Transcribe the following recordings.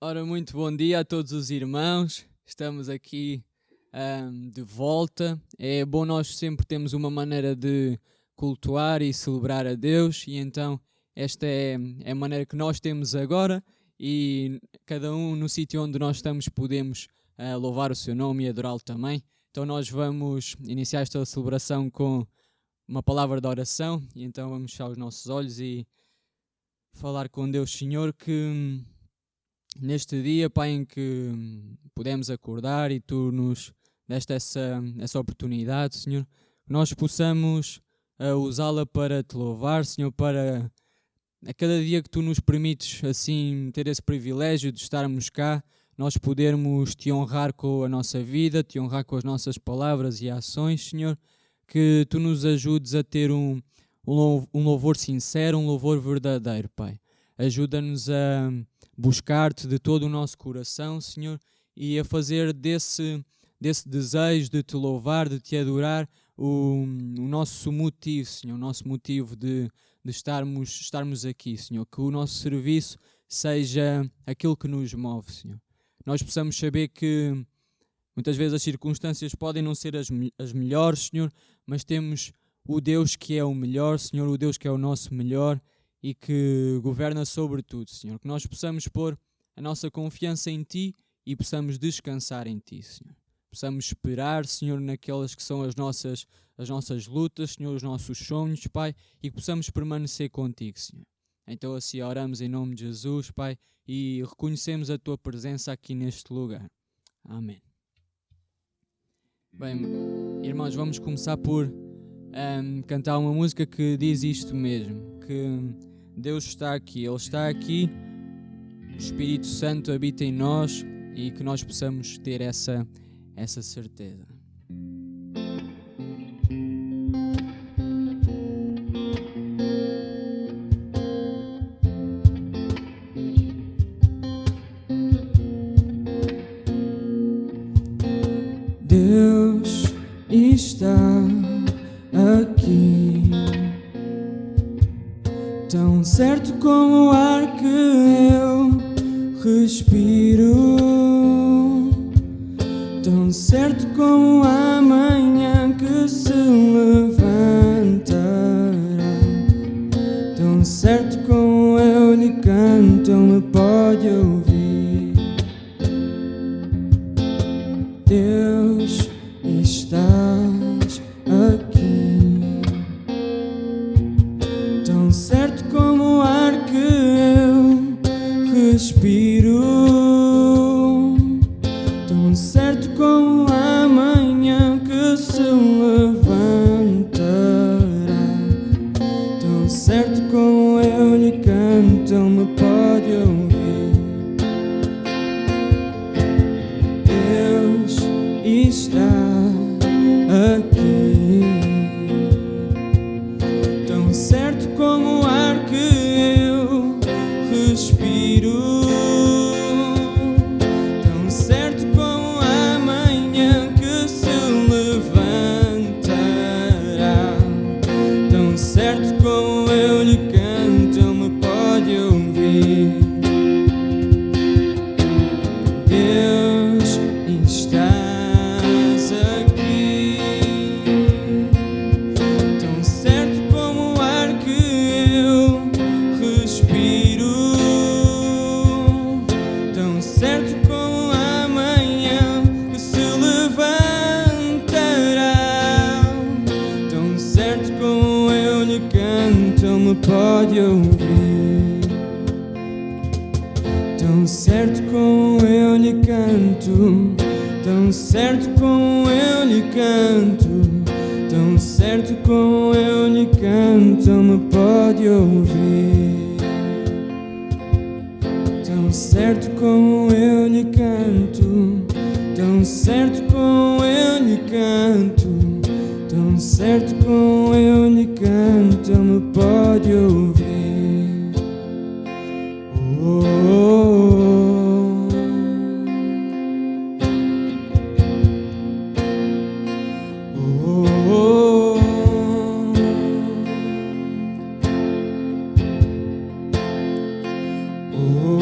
Ora, muito bom dia a todos os irmãos. Estamos aqui de volta. É bom nós sempre termos uma maneira de cultuar e celebrar a Deus, e então esta é a maneira que nós temos agora, e cada um no sítio onde nós estamos podemos louvar o seu nome e adorá-lo também. Então nós vamos iniciar esta celebração com uma palavra de oração, e então vamos fechar os nossos olhos e falar com Deus. Senhor, que neste dia, Pai, em que pudemos acordar e Tu nos deste essa oportunidade, Senhor, nós possamos usá-la para Te louvar, Senhor, para a cada dia que Tu nos permites assim ter esse privilégio de estarmos cá, nós podermos Te honrar com a nossa vida, Te honrar com as nossas palavras e ações, Senhor, que Tu nos ajudes a ter um louvor sincero, um louvor verdadeiro, Pai. Ajuda-nos a buscar-Te de todo o nosso coração, Senhor, e a fazer desse desejo de Te louvar, de Te adorar, o nosso motivo, Senhor, o nosso motivo de estarmos aqui, Senhor. Que o nosso serviço seja aquilo que nos move, Senhor. Nós possamos saber que muitas vezes as circunstâncias podem não ser as melhores, Senhor, mas temos o Deus que é o melhor, Senhor, o Deus que é o nosso melhor e que governa sobre tudo, Senhor. Que nós possamos pôr a nossa confiança em Ti e possamos descansar em Ti, Senhor. Possamos esperar, Senhor, naquelas que são as nossas lutas, Senhor, os nossos sonhos, Pai, e que possamos permanecer contigo, Senhor. Então assim oramos em nome de Jesus, Pai, e reconhecemos a Tua presença aqui neste lugar. Amém. Bem, irmãos, vamos começar por cantar uma música que diz isto mesmo, que Deus está aqui, Ele está aqui, o Espírito Santo habita em nós e que nós possamos ter essa certeza. Deus está aqui, tão certo como o ar que eu respiro, tão certo como a manhã que se levantará, tão certo como eu lhe canto, Ele me pode ouvir. Deus estás aqui, tão certo como o ar que eu respiro, tão certo como a manhã que se levantará, tão certo como eu lhe canto, Ele me pode ouvir. Deus está aqui, tão certo como o ar que eu respiro, tão certo como a manhã que se levantará, tão certo como eu lhe canto, Ele me pode ouvir. Deus estás aqui, tão certo como o ar que eu respiro, tão certo como a manhã que se levantará, tão certo como eu lhe canto, Ele me pode ouvir. Tão certo como eu lhe canto, tão certo como eu lhe canto, tão certo como eu lhe canto, Ele me pode ouvir. Tão certo como eu lhe canto, tão certo como eu lhe canto, tão certo como eu lhe canto, Ele me pode ouvir. Oh, oh, oh, oh, oh, oh, oh.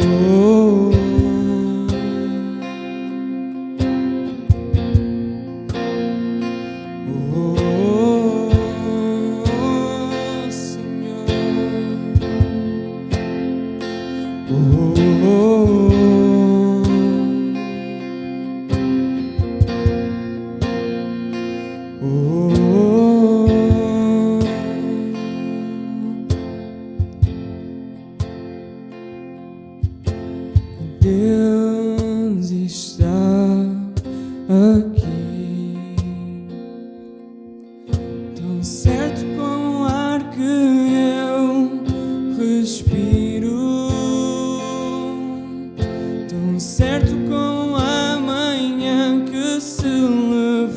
Deus está aqui, tão certo como o ar que eu respiro, tão certo como a manhã que se levanta,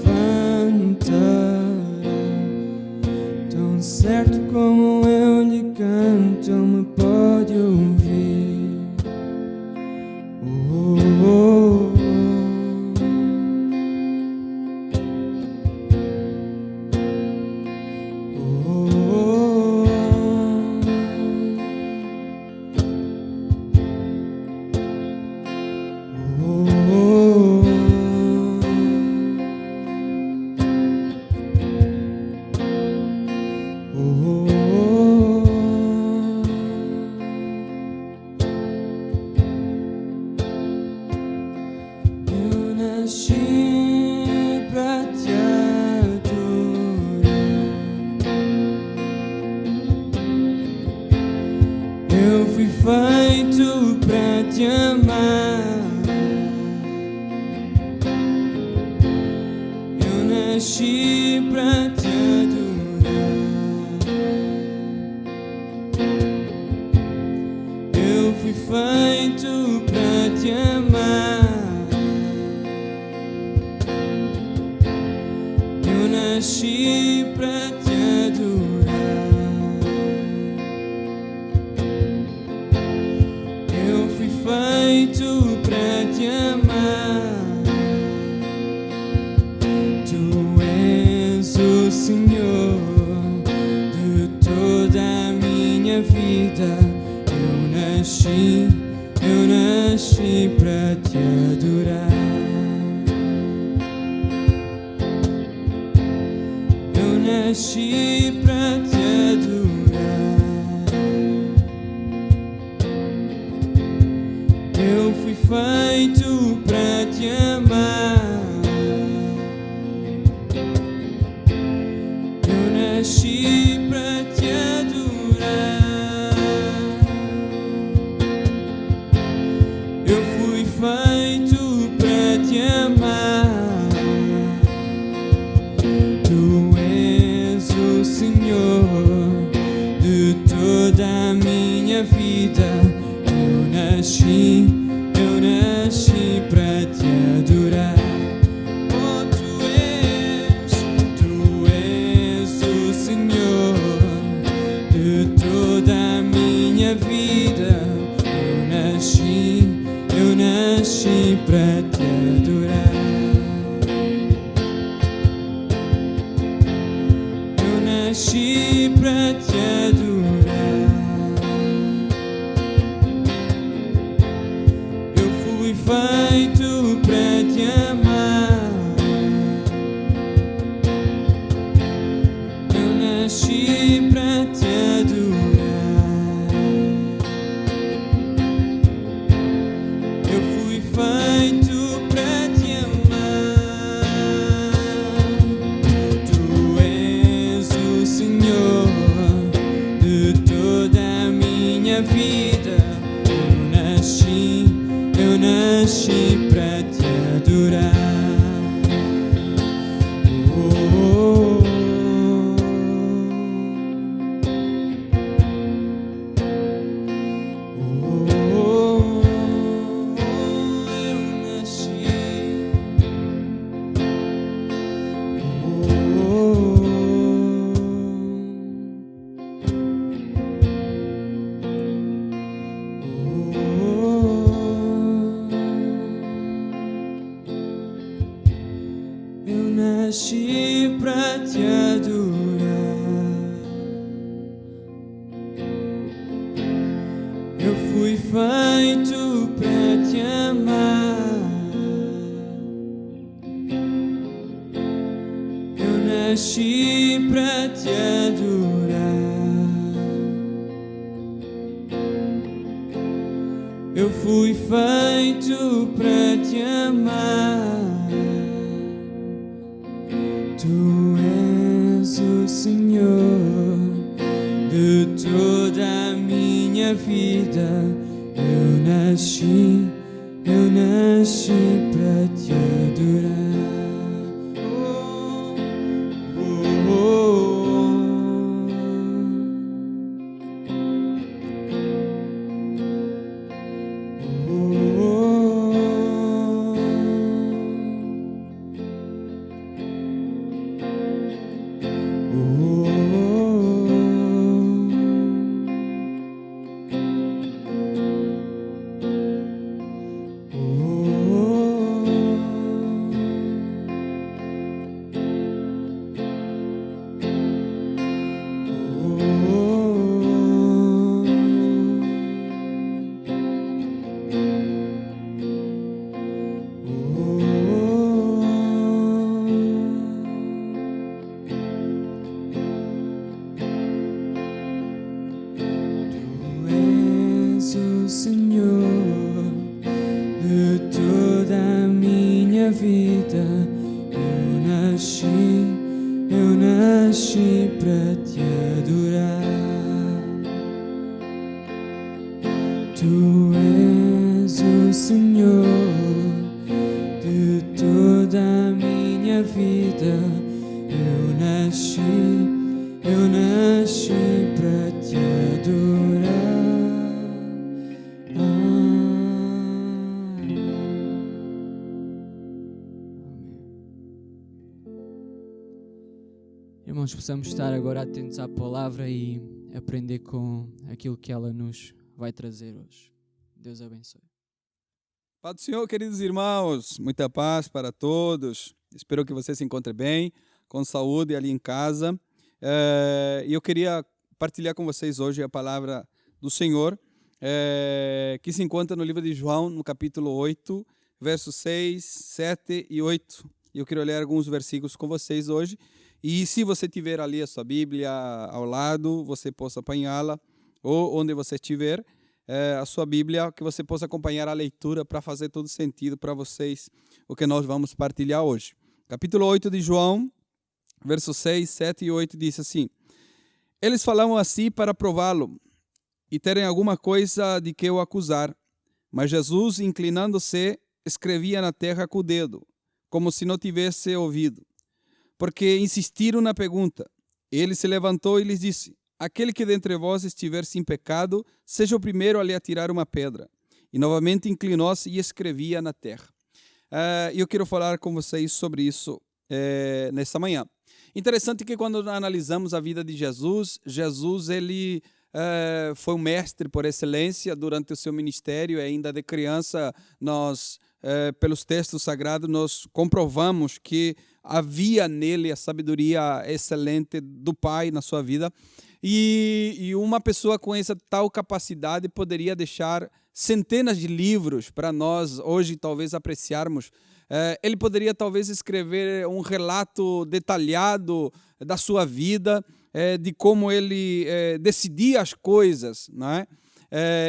tão certo como eu lhe canto, ele me pode ouvir. Oh, oh, oh. Eu nasci pra te adorar, eu fui feito pra te amar, eu nasci pra te adorar, eu fui feito pra te amar. Eu nasci pra te adorar, eu fui feito pra te amar. Tu és o Senhor de toda a minha vida. Eu nasci pra te adorar. Eu nasci pra te adorar, eu fui feito pra te amar. Eu nasci pra te adorar, eu fui feito pra te amar. Senhor de toda a minha vida. Eu nasci pra te adorar. Oh, tu és o Senhor de toda a minha vida. Eu nasci pra te adorar. Nasci pra te adorar, eu fui feito pra te amar. Eu nasci pra te adorar, eu fui feito pra te amar. Senhor de toda a minha vida. Eu nasci pra te adorar. Oh, oh, oh, oh, oh, eu nasci. Oh, oh. Eu nasci pra te adorar, eu fui feito pra te amar. Eu nasci pra te adorar, eu fui feito pra te amar. Tu és o Senhor de toda a minha vida. Eu eu nasci pra te adorar. Oh, oh, o Senhor de toda a minha vida. Eu nasci para te adorar. Tu és o Senhor de toda a minha vida. Eu nasci para te adorar. Irmãos, possamos estar agora atentos à palavra e aprender com aquilo que ela nos vai trazer hoje. Deus abençoe. Paz do Senhor, queridos irmãos, muita paz para todos. Espero que você se encontre bem, com saúde ali em casa. E eu queria partilhar com vocês hoje a palavra do Senhor, que se encontra no livro de João, no capítulo 8, versos 6, 7 e 8. Eu quero ler alguns versículos com vocês hoje. E se você tiver ali a sua Bíblia ao lado, você possa apanhá-la, ou onde você estiver, a sua Bíblia, que você possa acompanhar a leitura para fazer todo sentido para vocês, o que nós vamos partilhar hoje. Capítulo 8 de João, versos 6, 7 e 8 diz assim: Eles falavam assim para prová-lo e terem alguma coisa de que o acusar. Mas Jesus, inclinando-se, escrevia na terra com o dedo, como se não tivesse ouvido, porque insistiram na pergunta. Ele se levantou e lhes disse: Aquele que dentre vós estiver sem pecado, seja o primeiro a lhe atirar uma pedra. E novamente inclinou-se e escrevia na terra. Eu quero falar com vocês sobre isso nessa manhã. Interessante que quando analisamos a vida de Jesus, ele foi um mestre por excelência durante o seu ministério. Ainda de criança, nós, pelos textos sagrados, nós comprovamos que havia nele a sabedoria excelente do Pai na sua vida. E uma pessoa com essa tal capacidade poderia deixar centenas de livros para nós hoje talvez apreciarmos. Ele poderia talvez escrever um relato detalhado da sua vida, de como ele decidia as coisas, não é?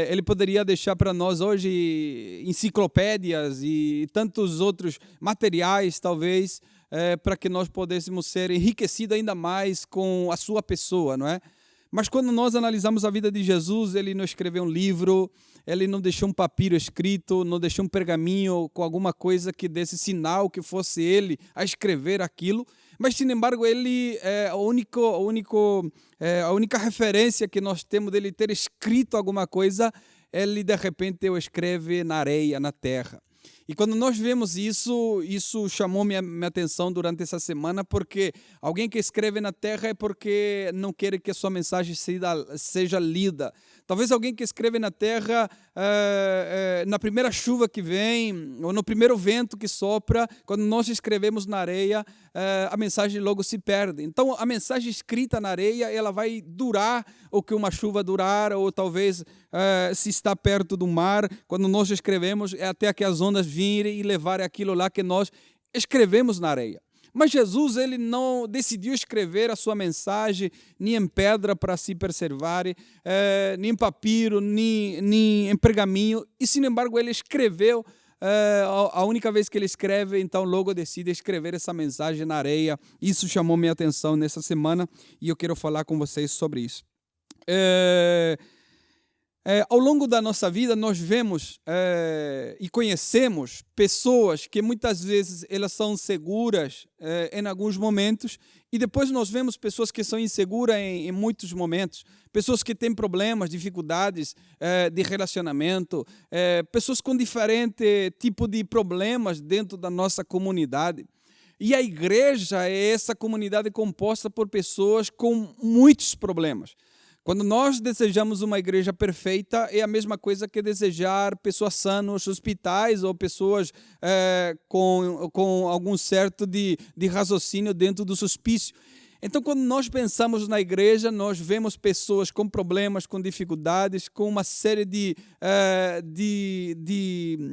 Ele poderia deixar para nós hoje enciclopédias e tantos outros materiais, talvez, para que nós pudéssemos ser enriquecidos ainda mais com a sua pessoa, não é? Mas quando nós analisamos a vida de Jesus, ele não escreveu um livro, ele não deixou um papiro escrito, não deixou um pergaminho com alguma coisa que desse sinal que fosse ele a escrever aquilo. Mas, sin embargo, ele a única referência que nós temos dele ter escrito alguma coisa, ele de repente o escreve na areia, na terra. E quando nós vemos isso chamou minha atenção durante essa semana, porque alguém que escreve na terra é porque não quer que a sua mensagem seja lida. Talvez alguém que escreve na terra, na primeira chuva que vem, ou no primeiro vento que sopra, quando nós escrevemos na areia, a mensagem logo se perde. Então, a mensagem escrita na areia, ela vai durar o que uma chuva durar, ou talvez se está perto do mar, quando nós escrevemos, é até que as ondas virem e levarem aquilo lá que nós escrevemos na areia. Mas Jesus, ele não decidiu escrever a sua mensagem nem em pedra para se preservar, nem em papiro, nem em pergaminho. E, sin embargo, ele escreveu, a única vez que ele escreve, então logo decide escrever essa mensagem na areia. Isso chamou minha atenção nessa semana e eu quero falar com vocês sobre isso. Ao longo da nossa vida, nós vemos e conhecemos pessoas que muitas vezes elas são seguras em alguns momentos, e depois nós vemos pessoas que são inseguras em muitos momentos, pessoas que têm problemas, dificuldades de relacionamento, pessoas com diferente tipo de problemas dentro da nossa comunidade. E a igreja é essa comunidade composta por pessoas com muitos problemas. Quando nós desejamos uma igreja perfeita, é a mesma coisa que desejar pessoas sãs nos hospitais ou pessoas com algum certo de raciocínio dentro do hospício. Então, quando nós pensamos na igreja, nós vemos pessoas com problemas, com dificuldades, com uma série de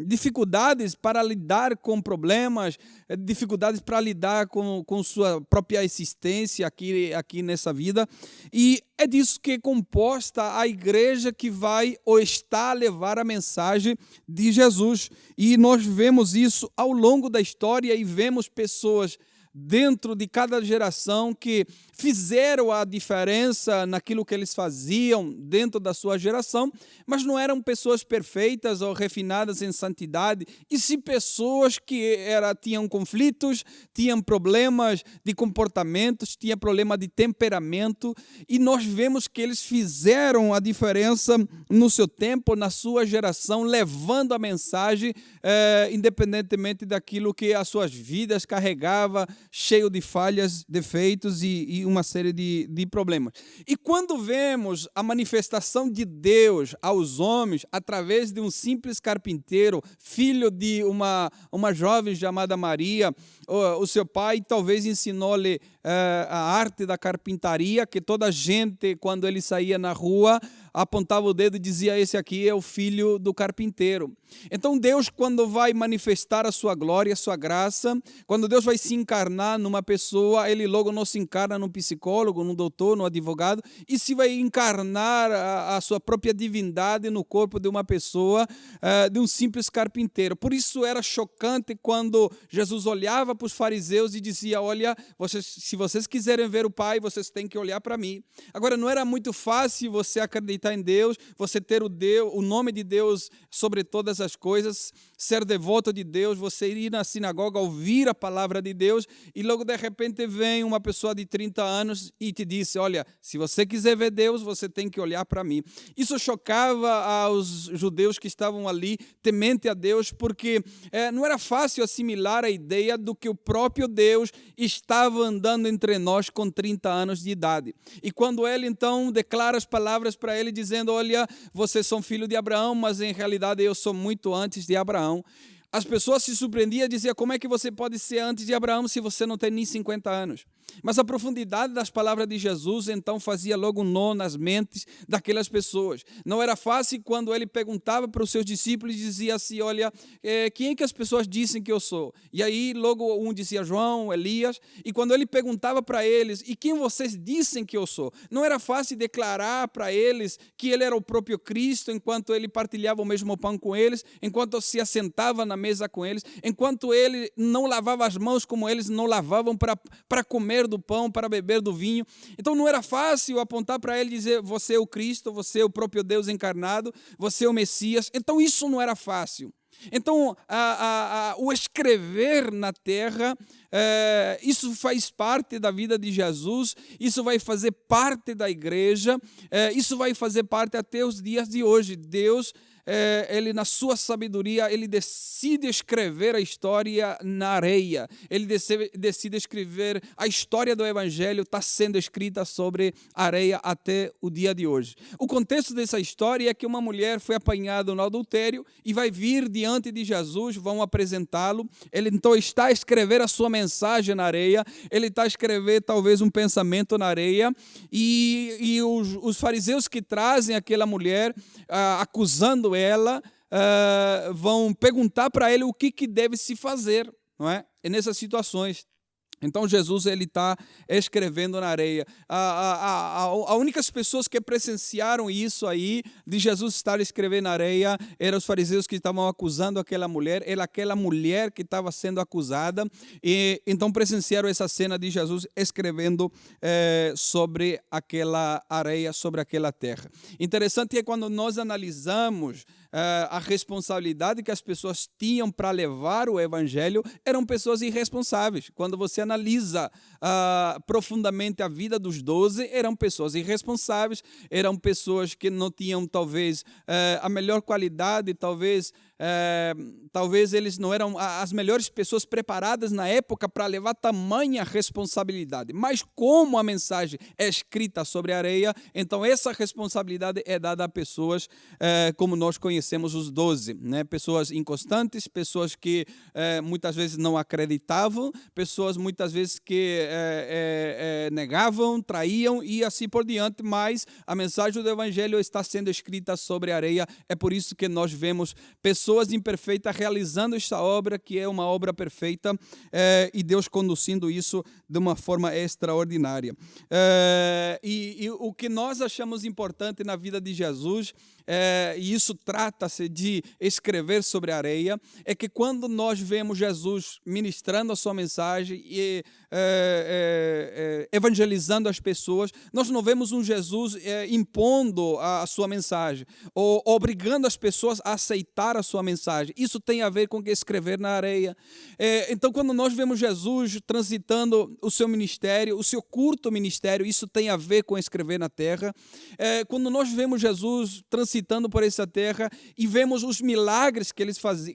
dificuldades para lidar com problemas, dificuldades para lidar com sua própria existência aqui nessa vida. E é disso que é composta a igreja que vai ou está a levar a mensagem de Jesus. E nós vemos isso ao longo da história e vemos pessoas dentro de cada geração que fizeram a diferença naquilo que eles faziam dentro da sua geração, mas não eram pessoas perfeitas ou refinadas em santidade, e sim pessoas que tinham conflitos, tinham problemas de comportamentos, tinham problema de temperamento, e nós vemos que eles fizeram a diferença no seu tempo, na sua geração, levando a mensagem, independentemente daquilo que as suas vidas carregavam, cheio de falhas, defeitos e uma série de problemas. E quando vemos a manifestação de Deus aos homens através de um simples carpinteiro, filho de uma jovem chamada Maria, o seu pai talvez ensinou-lhe a arte da carpintaria, que toda gente, quando ele saía na rua, apontava o dedo e dizia: esse aqui é o filho do carpinteiro. Então Deus, quando vai manifestar a sua glória, a sua graça, quando Deus vai se encarnar numa pessoa, ele logo não se encarna num psicólogo, num doutor, num advogado, e se vai encarnar a sua própria divindade no corpo de uma pessoa, de um simples carpinteiro. Por isso era chocante quando Jesus olhava para os fariseus e dizia: olha, se vocês quiserem ver o Pai, vocês têm que olhar para mim. Agora, não era muito fácil você acreditar em Deus, você ter o nome de Deus sobre todas as coisas, ser devoto de Deus, você ir na sinagoga, ouvir a palavra de Deus, e logo de repente vem uma pessoa de 30 anos e te diz: olha, se você quiser ver Deus, você tem que olhar para mim. Isso chocava aos judeus que estavam ali, temente a Deus, porque não era fácil assimilar a ideia do que o próprio Deus estava andando entre nós com 30 anos de idade. E quando ele então declara as palavras para ele, dizendo: olha, vocês são filho de Abraão, mas em realidade eu sou muito antes de Abraão. As pessoas se surpreendiam e diziam: como é que você pode ser antes de Abraão se você não tem nem 50 anos? Mas a profundidade das palavras de Jesus então fazia logo um nó nas mentes daquelas pessoas. Não era fácil quando ele perguntava para os seus discípulos e dizia assim: olha, quem é que as pessoas dizem que eu sou? E aí logo um dizia João, Elias, e quando ele perguntava para eles: e quem vocês dizem que eu sou? Não era fácil declarar para eles que ele era o próprio Cristo, enquanto ele partilhava o mesmo pão com eles, enquanto se assentava na mesa com eles, enquanto ele não lavava as mãos como eles não lavavam para comer do pão, para beber do vinho. Então não era fácil apontar para ele e dizer: você é o Cristo, você é o próprio Deus encarnado, você é o Messias. Então isso não era fácil. Então o escrever na terra, isso faz parte da vida de Jesus, isso vai fazer parte da igreja, isso vai fazer parte até os dias de hoje. Deus, ele na sua sabedoria, ele decide escrever a história na areia, ele decide escrever a história do evangelho, está sendo escrita sobre areia até o dia de hoje. O contexto dessa história é que uma mulher foi apanhada no adultério e vai vir diante de Jesus, vão apresentá-lo, ele então está a escrever a sua mensagem na areia, ele está a escrever talvez um pensamento na areia, e os fariseus que trazem aquela mulher, acusando ela, vão perguntar para ele o que deve se fazer, não é? E nessas situações. Então Jesus ele está escrevendo na areia. As únicas pessoas que presenciaram isso aí, de Jesus estar escrevendo na areia, eram os fariseus que estavam acusando aquela mulher. Era aquela mulher que estava sendo acusada. E então presenciaram essa cena de Jesus escrevendo sobre aquela areia, sobre aquela terra. Interessante é quando nós analisamos a responsabilidade que as pessoas tinham para levar o evangelho, eram pessoas irresponsáveis. Quando você analisa profundamente a vida dos 12, eram pessoas irresponsáveis, eram pessoas que não tinham talvez a melhor qualidade, talvez eles não eram as melhores pessoas preparadas na época para levar tamanha responsabilidade. Mas como a mensagem é escrita sobre a areia, então essa responsabilidade é dada a pessoas como nós conhecemos os 12, né? Pessoas inconstantes, pessoas que muitas vezes não acreditavam, pessoas muitas vezes que negavam, traíam e assim por diante, mas a mensagem do evangelho está sendo escrita sobre a areia. É por isso que nós vemos pessoas imperfeitas realizando esta obra, que é uma obra perfeita, e Deus conduzindo isso de uma forma extraordinária. E o que nós achamos importante na vida de Jesus, e isso trata-se de escrever sobre a areia, é que quando nós vemos Jesus ministrando a sua mensagem e evangelizando as pessoas, nós não vemos um Jesus impondo a sua mensagem ou obrigando as pessoas a aceitar a sua mensagem. Isso tem a ver com escrever na areia. Então, quando nós vemos Jesus transitando o seu ministério, o seu curto ministério, isso tem a ver com escrever na terra. Quando nós vemos Jesus transitando por essa terra e vemos os milagres que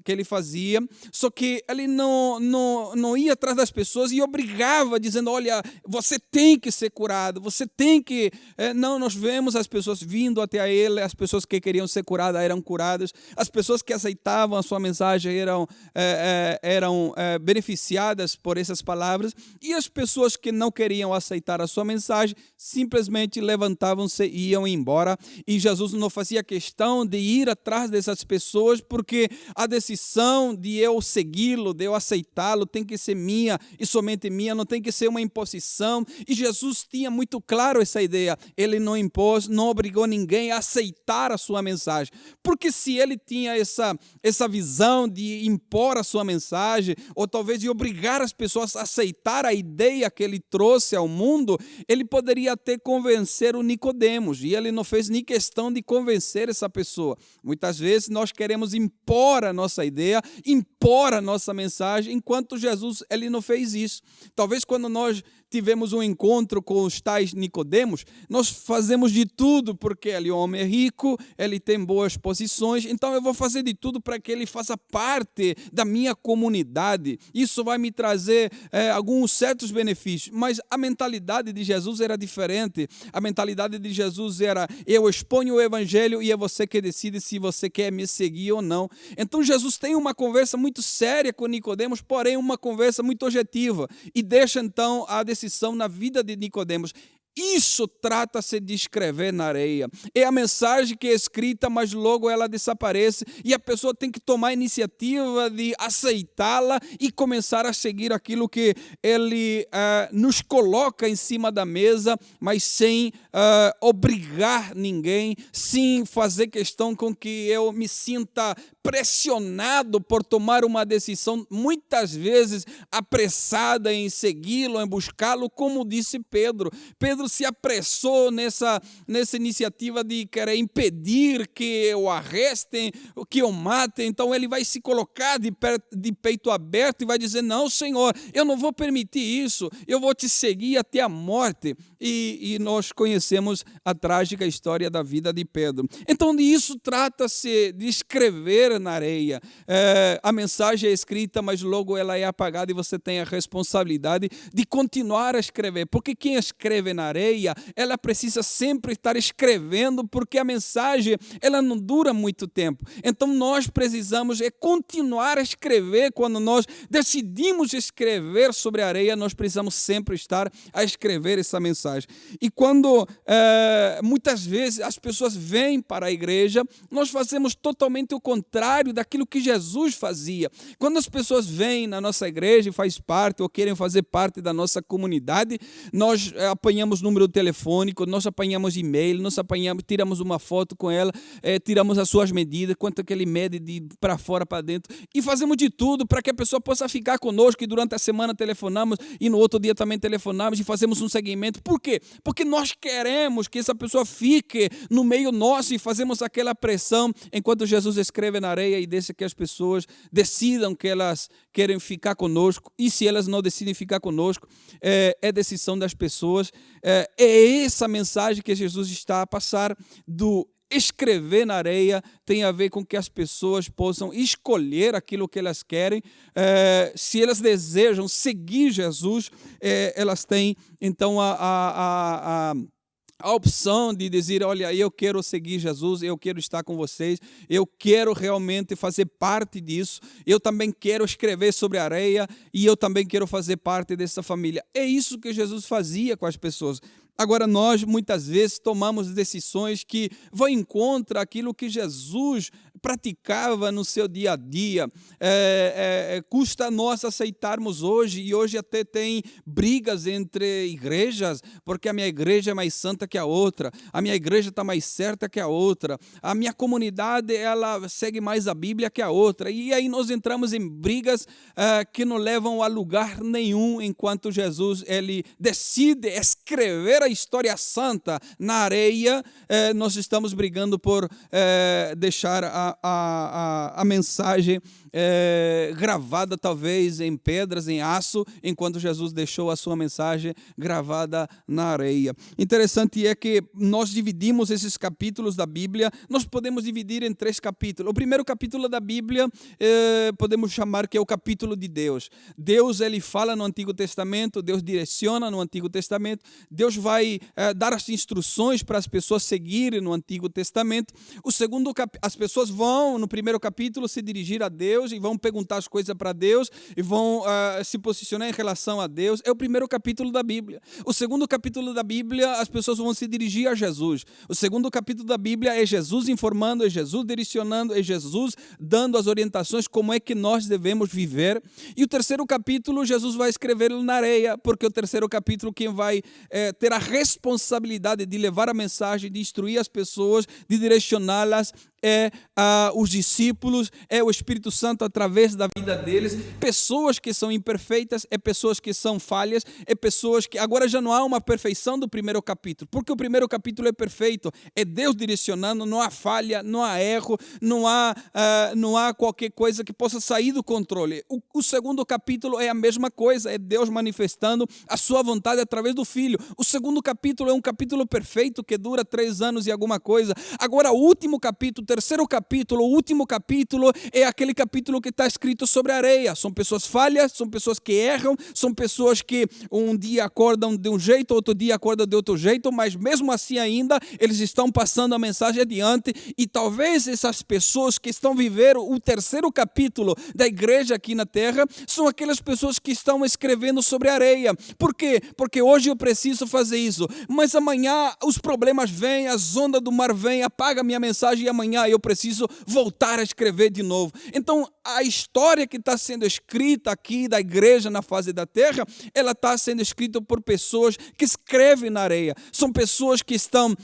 ele fazia, só que ele não ia atrás das pessoas e obrigava, dizendo, olha, você tem que ser curado, você tem que... Não, nós vemos as pessoas vindo até ele, as pessoas que queriam ser curadas eram curadas, as pessoas que aceitavam a sua mensagem eram beneficiadas por essas palavras, e as pessoas que não queriam aceitar a sua mensagem simplesmente levantavam-se e iam embora. E Jesus não fazia questão de ir atrás dessas pessoas, porque a decisão de eu segui-lo, de eu aceitá-lo, tem que ser minha e somente minha, não tem que ser uma imposição. E Jesus tinha muito claro essa ideia. Ele não impôs, não obrigou ninguém a aceitar a sua mensagem, porque se ele tinha essa visão de impor a sua mensagem, ou talvez de obrigar as pessoas a aceitar a ideia que ele trouxe ao mundo, ele poderia até convencer o Nicodemos, e ele não fez nem questão de convencer essa pessoa. Muitas vezes nós queremos impor a nossa ideia, impor a nossa mensagem, enquanto Jesus ele não fez isso. Talvez quando nós tivemos um encontro com os tais Nicodemos, nós fazemos de tudo, porque ele é um homem rico, ele tem boas posições, então eu vou fazer de tudo para que ele faça parte da minha comunidade. Isso vai me trazer alguns certos benefícios, mas a mentalidade de Jesus era diferente. A mentalidade de Jesus era, eu exponho o evangelho e é você que decide se você quer me seguir ou não. Então Jesus tem uma conversa muito séria com Nicodemos, porém uma conversa muito objetiva, e deixa então a decisão na vida de Nicodemos. Isso trata-se de escrever na areia. É a mensagem que é escrita, mas logo ela desaparece e a pessoa tem que tomar a iniciativa de aceitá-la e começar a seguir aquilo que ele nos coloca em cima da mesa, mas sem obrigar ninguém, sem fazer questão com que eu me sinta pressionado por tomar uma decisão, muitas vezes apressada em segui-lo, em buscá-lo, como disse Pedro. Pedro se apressou nessa iniciativa de querer impedir que o arrestem, que o matem. Então ele vai se colocar de peito aberto e vai dizer, não, Senhor, eu não vou permitir isso, eu vou te seguir até a morte. E nós conhecemos a trágica história da vida de Pedro. Então disso trata-se, de escrever na areia. A mensagem é escrita, mas logo ela é apagada e você tem a responsabilidade de continuar a escrever, porque quem escreve na areia, ela precisa sempre estar escrevendo, porque a mensagem ela não dura muito tempo. Então nós precisamos continuar a escrever. Quando nós decidimos escrever sobre a areia, nós precisamos sempre estar a escrever essa mensagem. E quando muitas vezes as pessoas vêm para a igreja, nós fazemos totalmente o contrário daquilo que Jesus fazia. Quando as pessoas vêm na nossa igreja e faz parte ou querem fazer parte da nossa comunidade, nós apanhamos número telefônico, nós apanhamos e-mail, nós tiramos uma foto com ela, tiramos as suas medidas, quanto que ele mede de para fora, para dentro, e fazemos de tudo para que a pessoa possa ficar conosco, e durante a semana telefonamos, e no outro dia também telefonamos e fazemos um seguimento. Por quê? Porque nós queremos que essa pessoa fique no meio nosso, e fazemos aquela pressão, enquanto Jesus escreve na areia e deixa que as pessoas decidam que elas querem ficar conosco. E se elas não decidem ficar conosco, é decisão das pessoas. É essa mensagem que Jesus está a passar do escrever na areia, tem a ver com que as pessoas possam escolher aquilo que elas querem. Se elas desejam seguir Jesus, elas têm então a opção de dizer: olha, eu quero seguir Jesus, eu quero estar com vocês, eu quero realmente fazer parte disso, eu também quero escrever sobre a areia e eu também quero fazer parte dessa família. É isso que Jesus fazia com as pessoas. Agora, nós muitas vezes tomamos decisões que vão em contra aquilo que Jesus praticava no seu dia a dia. Custa a nós aceitarmos hoje, e hoje até tem brigas entre igrejas, porque a minha igreja é mais santa que a outra, a minha igreja está mais certa que a outra, a minha comunidade ela segue mais a Bíblia que a outra, e aí nós entramos em brigas que não levam a lugar nenhum, enquanto Jesus ele decide escrever a história santa na areia. Nós estamos brigando por deixar a mensagem gravada talvez em pedras, em aço, enquanto Jesus deixou a sua mensagem gravada na areia. Interessante é que nós dividimos esses capítulos da Bíblia, nós podemos dividir em 3 capítulos. O primeiro capítulo da Bíblia podemos chamar que é o capítulo de Deus. Deus ele fala no Antigo Testamento, Deus direciona no Antigo Testamento, Deus vai dar as instruções para as pessoas seguirem no Antigo Testamento. O segundo as pessoas vão no primeiro capítulo se dirigir a Deus e vão perguntar as coisas para Deus e vão se posicionar em relação a Deus. É o primeiro capítulo da Bíblia. O segundo capítulo da Bíblia, as pessoas vão se dirigir a Jesus. O segundo capítulo da Bíblia é Jesus informando, é Jesus direcionando, é Jesus dando as orientações como é que nós devemos viver. E o terceiro capítulo, Jesus vai escrever na areia, porque o terceiro capítulo quem vai ter a responsabilidade de levar a mensagem, de instruir as pessoas, de direcioná-las, os discípulos, é o Espírito Santo através da vida deles. Pessoas que são imperfeitas, pessoas que são falhas, pessoas que agora já não há uma perfeição do primeiro capítulo, porque o primeiro capítulo é perfeito, é Deus direcionando, não há falha, não há erro, não há qualquer coisa que possa sair do controle. O segundo capítulo é a mesma coisa, é Deus manifestando a sua vontade através do Filho. O segundo capítulo é um capítulo perfeito que dura 3 anos e alguma coisa. Agora o último capítulo, terceiro capítulo, o último capítulo é aquele capítulo que está escrito sobre a areia. São pessoas falhas, são pessoas que erram, são pessoas que um dia acordam de um jeito, outro dia acordam de outro jeito, mas mesmo assim ainda eles estão passando a mensagem adiante. E talvez essas pessoas que estão vivendo o terceiro capítulo da igreja aqui na terra são aquelas pessoas que estão escrevendo sobre a areia. Por quê? Porque hoje eu preciso fazer isso, mas amanhã os problemas vêm, as ondas do mar vêm, apaga a minha mensagem e amanhã eu preciso voltar a escrever de novo. Então, a história que está sendo escrita aqui da igreja na face da terra, ela está sendo escrita por pessoas que escrevem na areia. São pessoas que estão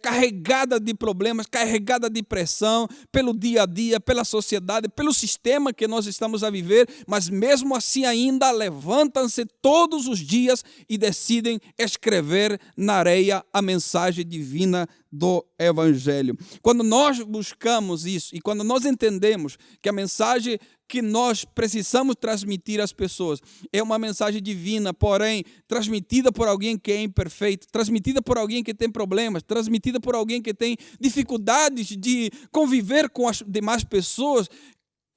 carregadas de problemas, carregadas de pressão pelo dia a dia, pela sociedade, pelo sistema que nós estamos a viver, mas mesmo assim ainda levantam-se todos os dias e decidem escrever na areia a mensagem divina do Evangelho. Quando nós buscamos isso e quando nós entendemos que a mensagem que nós precisamos transmitir às pessoas é uma mensagem divina, porém transmitida por alguém que é imperfeito, transmitida por alguém que tem problemas, transmitida por alguém que tem dificuldades de conviver com as demais pessoas,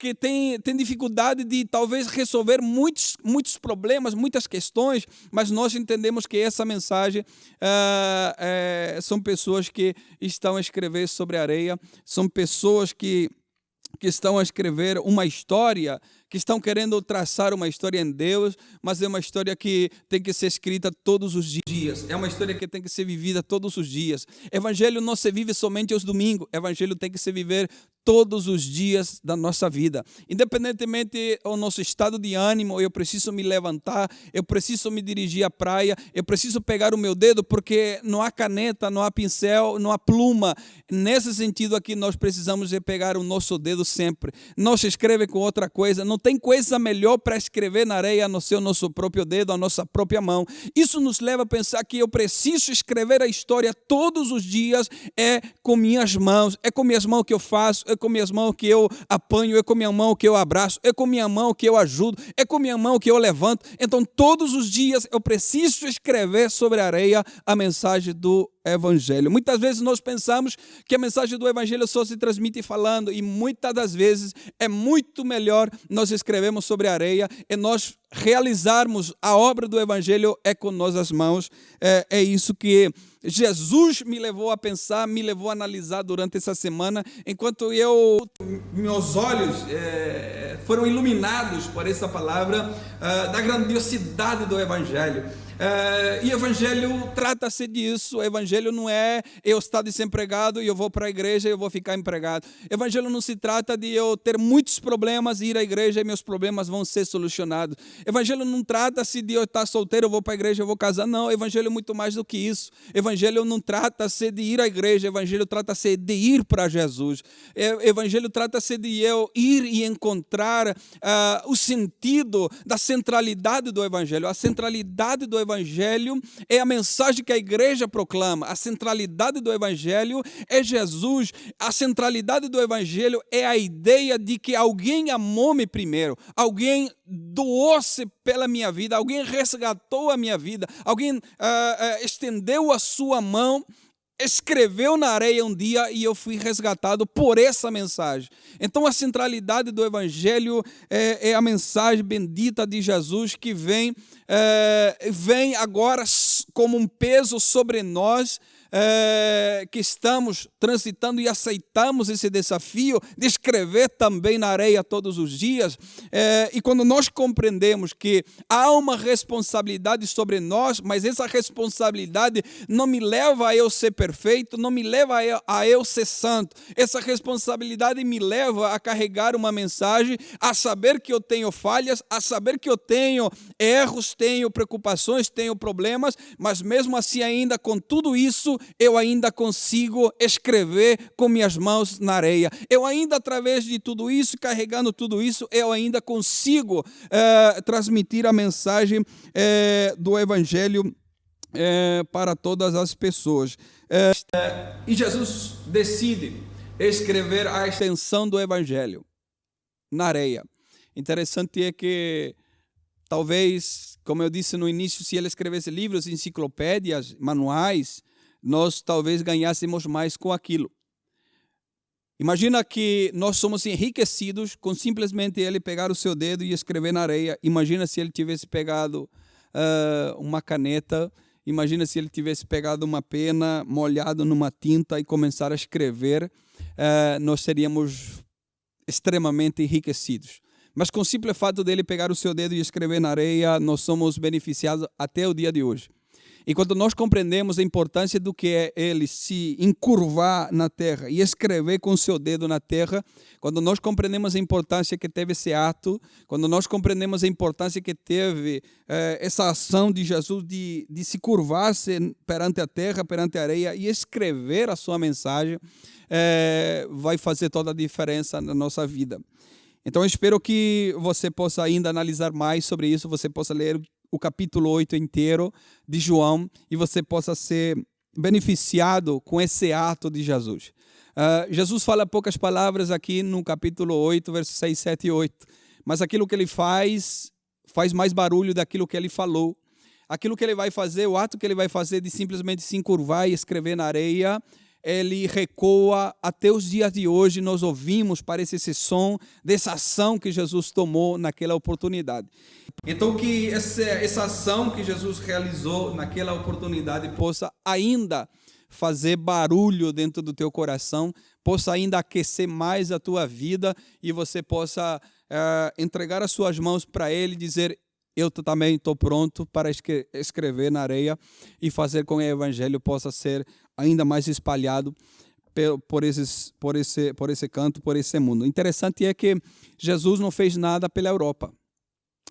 que têm dificuldade de talvez resolver muitos problemas, muitas questões, mas nós entendemos que essa mensagem são pessoas que estão a escrever sobre a areia, são pessoas que estão a escrever uma história, que estão querendo traçar uma história em Deus, mas é uma história que tem que ser escrita todos os dias. É uma história que tem que ser vivida todos os dias. Evangelho não se vive somente aos domingos. Evangelho tem que se viver todos os dias da nossa vida. Independentemente do nosso estado de ânimo, eu preciso me levantar, eu preciso me dirigir à praia, eu preciso pegar o meu dedo, porque não há caneta, não há pincel, não há pluma. Nesse sentido aqui, nós precisamos de pegar o nosso dedo sempre. Não se escreve com outra coisa, não tem coisa melhor para escrever na areia a não ser o nosso próprio dedo, a nossa própria mão. Isso nos leva a pensar que eu preciso escrever a história todos os dias, é com minhas mãos que eu faço, é com minhas mãos que eu apanho, é com minha mão que eu abraço, é com minha mão que eu ajudo, é com minha mão que eu levanto. Então todos os dias eu preciso escrever sobre a areia a mensagem do Evangelho. Muitas vezes nós pensamos que a mensagem do Evangelho só se transmite falando, e muitas das vezes é muito melhor nós escrevemos sobre a areia e nós realizarmos a obra do Evangelho com nossas mãos. É isso que Jesus me levou a pensar, me levou a analisar durante essa semana, enquanto meus olhos foram iluminados por essa palavra da grandiosidade do Evangelho. E o Evangelho trata-se disso. O Evangelho não é eu estar desempregado e eu vou para a igreja e eu vou ficar empregado. O Evangelho não se trata de eu ter muitos problemas e ir à igreja e meus problemas vão ser solucionados. O Evangelho não trata-se de eu estar solteiro, eu vou para a igreja, eu vou casar. Não, o Evangelho é muito mais do que isso. O Evangelho não trata-se de ir à igreja, o Evangelho trata-se de ir para Jesus. O Evangelho trata-se de eu ir e encontrar o sentido da centralidade do Evangelho. A centralidade do Evangelho é a mensagem que a igreja proclama. A centralidade do Evangelho é Jesus. A centralidade do Evangelho é a ideia de que alguém amou-me primeiro, alguém doou-se pela minha vida, alguém resgatou a minha vida, alguém estendeu a sua mão, escreveu na areia um dia e eu fui resgatado por essa mensagem. Então a centralidade do Evangelho é a mensagem bendita de Jesus que vem agora como um peso sobre nós, que estamos transitando e aceitamos esse desafio de escrever também na areia todos os dias. E quando nós compreendemos que há uma responsabilidade sobre nós, mas essa responsabilidade não me leva a eu ser perfeito, não me leva a eu ser santo. Essa responsabilidade me leva a carregar uma mensagem, a saber que eu tenho falhas, a saber que eu tenho erros, tenho preocupações, tenho problemas, mas mesmo assim ainda com tudo isso, eu ainda consigo escrever com minhas mãos na areia. Eu ainda, através de tudo isso, carregando tudo isso, eu ainda consigo transmitir a mensagem do Evangelho para todas as pessoas. E Jesus decide escrever a extensão do Evangelho na areia. Interessante é que, talvez, como eu disse no início, se ele escrevesse livros, enciclopédias, manuais, nós talvez ganhássemos mais com aquilo. Imagina que nós somos enriquecidos com simplesmente ele pegar o seu dedo e escrever na areia. Imagina se ele tivesse pegado uma caneta, imagina se ele tivesse pegado uma pena, molhado numa tinta e começar a escrever. Nós seríamos extremamente enriquecidos. Mas com o simples fato dele pegar o seu dedo e escrever na areia, nós somos beneficiados até o dia de hoje. E quando nós compreendemos a importância do que é ele se encurvar na terra e escrever com o seu dedo na terra, quando nós compreendemos a importância que teve esse ato, quando nós compreendemos a importância que teve essa ação de Jesus de se curvar-se perante a terra, perante a areia e escrever a sua mensagem, vai fazer toda a diferença na nossa vida. Então eu espero que você possa ainda analisar mais sobre isso, você possa ler o capítulo 8 inteiro de João e você possa ser beneficiado com esse ato de Jesus. Jesus fala poucas palavras aqui no capítulo 8, versos 6, 7 e 8, mas aquilo que ele faz mais barulho daquilo que ele falou. Aquilo que ele vai fazer, o ato que ele vai fazer de simplesmente se encurvar e escrever na areia, ele recoa até os dias de hoje. Nós ouvimos, parece esse som dessa ação que Jesus tomou naquela oportunidade. Então que essa ação que Jesus realizou naquela oportunidade possa ainda fazer barulho dentro do teu coração, possa ainda aquecer mais a tua vida e você possa entregar as suas mãos para Ele e dizer: eu também estou pronto para escrever na areia e fazer com que o evangelho possa ser ainda mais espalhado por esse canto, por esse mundo. O interessante é que Jesus não fez nada pela Europa,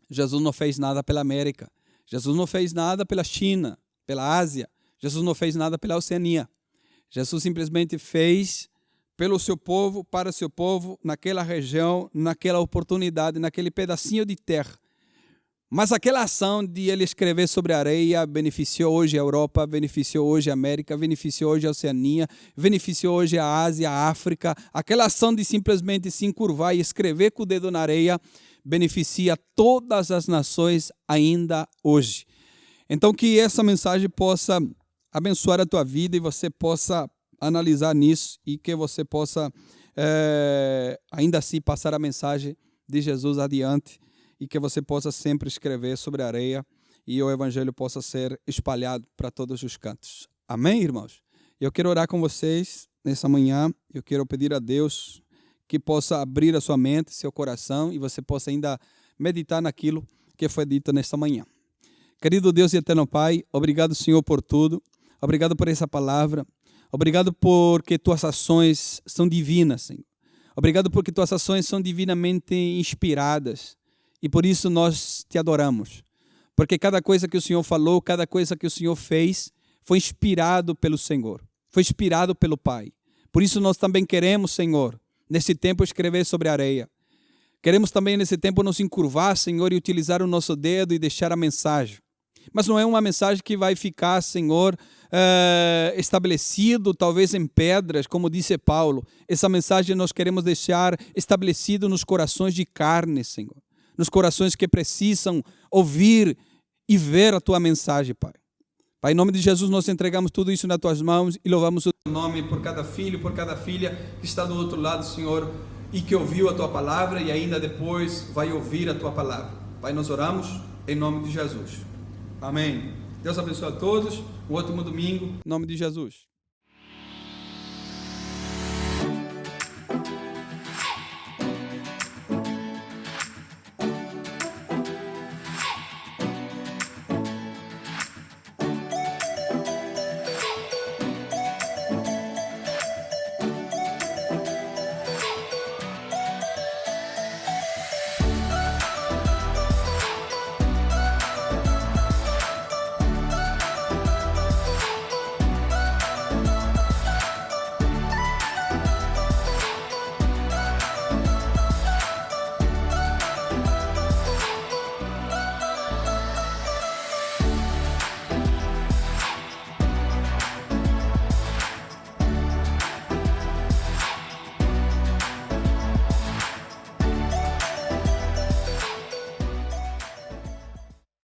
Jesus não fez nada pela América, Jesus não fez nada pela China, pela Ásia, Jesus não fez nada pela Oceania. Jesus simplesmente fez pelo seu povo, para o seu povo, naquela região, naquela oportunidade, naquele pedacinho de terra. Mas aquela ação de ele escrever sobre a areia beneficiou hoje a Europa, beneficiou hoje a América, beneficiou hoje a Oceania, beneficiou hoje a Ásia, a África. Aquela ação de simplesmente se encurvar e escrever com o dedo na areia beneficia todas as nações ainda hoje. Então que essa mensagem possa abençoar a tua vida e você possa analisar nisso e que você possa ainda assim passar a mensagem de Jesus adiante. E que você possa sempre escrever sobre a areia e o evangelho possa ser espalhado para todos os cantos. Amém, irmãos? Eu quero orar com vocês nessa manhã. Eu quero pedir a Deus que possa abrir a sua mente, seu coração, e você possa ainda meditar naquilo que foi dito nesta manhã. Querido Deus e eterno Pai, obrigado, Senhor, por tudo. Obrigado por essa palavra. Obrigado porque tuas ações são divinas, Senhor. Obrigado porque tuas ações são divinamente inspiradas. E por isso nós te adoramos. Porque cada coisa que o Senhor falou, cada coisa que o Senhor fez, foi inspirado pelo Senhor. Foi inspirado pelo Pai. Por isso nós também queremos, Senhor, nesse tempo escrever sobre a areia. Queremos também nesse tempo nos encurvar, Senhor, e utilizar o nosso dedo e deixar a mensagem. Mas não é uma mensagem que vai ficar, Senhor, estabelecido talvez em pedras, como disse Paulo. Essa mensagem nós queremos deixar estabelecido nos corações de carne, Senhor. Nos corações que precisam ouvir e ver a tua mensagem, Pai. Pai, em nome de Jesus, nós entregamos tudo isso nas tuas mãos e louvamos o teu nome por cada filho, por cada filha que está do outro lado, Senhor, e que ouviu a tua palavra e ainda depois vai ouvir a tua palavra. Pai, nós oramos em nome de Jesus. Amém. Deus abençoe a todos. Um ótimo domingo, em nome de Jesus.